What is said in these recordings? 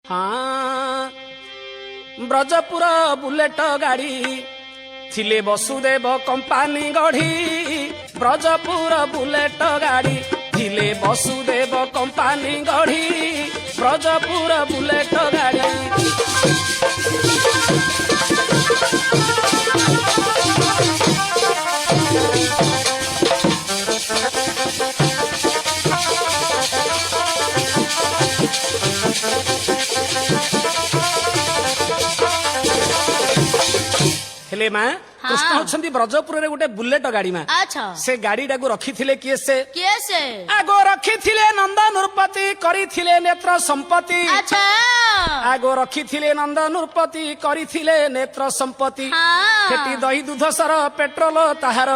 हाँ ब्रजपुर बुलेट गाड़ी थिले वसुदेव कंपानी गढ़ी ब्रजपुर बुलेट गाड़ी थिले वसुदेव कंपानी गढ़ी ब्रजपुर बुलेट गाड़ी हेले माँ कृष्ण होछंती ब्रजपुर रे गोटे बुलेट गाड़ी माँ अच्छा से गाड़ी टाकू रखिथिले किए से आगो रखिथिले नंद नृपति करिथिले नेत्र संपत्ति अच्छा आगो रखिथिले नंद नृपति करिथिले नेत्र संपत्ति फेटी दही दूध सर पेट्रोल ताहार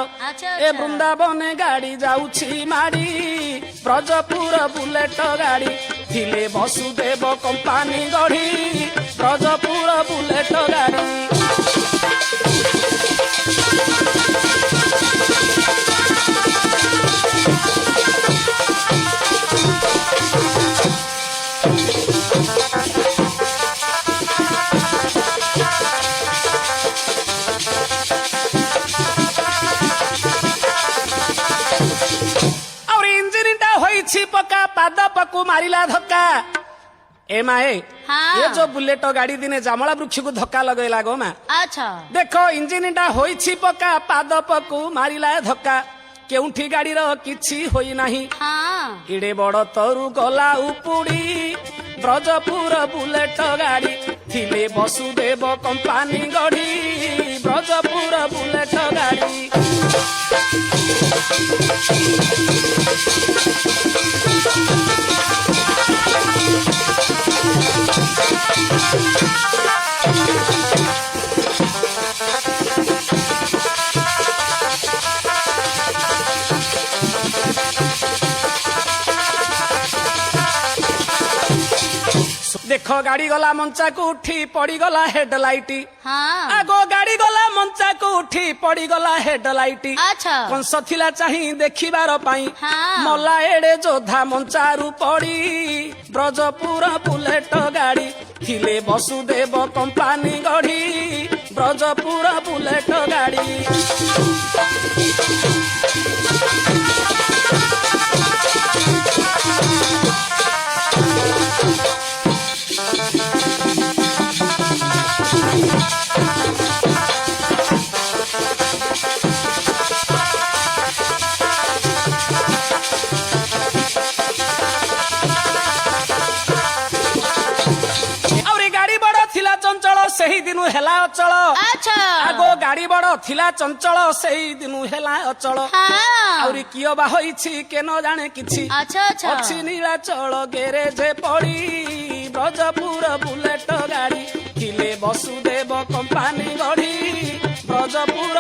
ए वृंदावन गाड़ी जाउछि माड़ी ब्रजपुर बुलेट गाड़ी थिले वसुदेव कंपानी गढ़ी ब्रजपुर बुलेट गाड़ी पका पाद पकु मारिला धक्का ए माए ये जो बुलेट गाड़ी दिने जामला वृक्ष को धक्का लगेला गो माँ अच्छा देखो इंजिन टा होइछि पका पाद पकु मारिला धक्का केउठी गाड़ी रो किछि होई नाही इडे बड़ तरु गला उपुड़ी ब्रजपुर बुलेट गाड़ी थिले वसुदेव कंपानी गढ़ी ब्रजपुर बुलेट गाड़ी देखो गाड़ी गला मंचा को उठी पड़ी गला हेडलाइट आगो गाड़ी गला मंचा को उठी पड़ी गला हेडलाइट कंस थिला चाही देखिबार पाई मला एडे जोधा मंचारू पड़ी ब्रजपुर बुलेट गाड़ी थिले वसुदेव कंपानी गढ़ी ब्रजपुर बुलेट गाड़ी सही दिनु हेला अचल आगो गाड़ी बड़ थिला चंचल सही दिनु हेला अचल आउरी कियो बा होइछि के न जाने किछि अछि नीलाचल गैरेज पड़ी ब्रजपुर बुलेट गाड़ी थिले वसुदेव कंपानी गढ़ी ब्रजपुर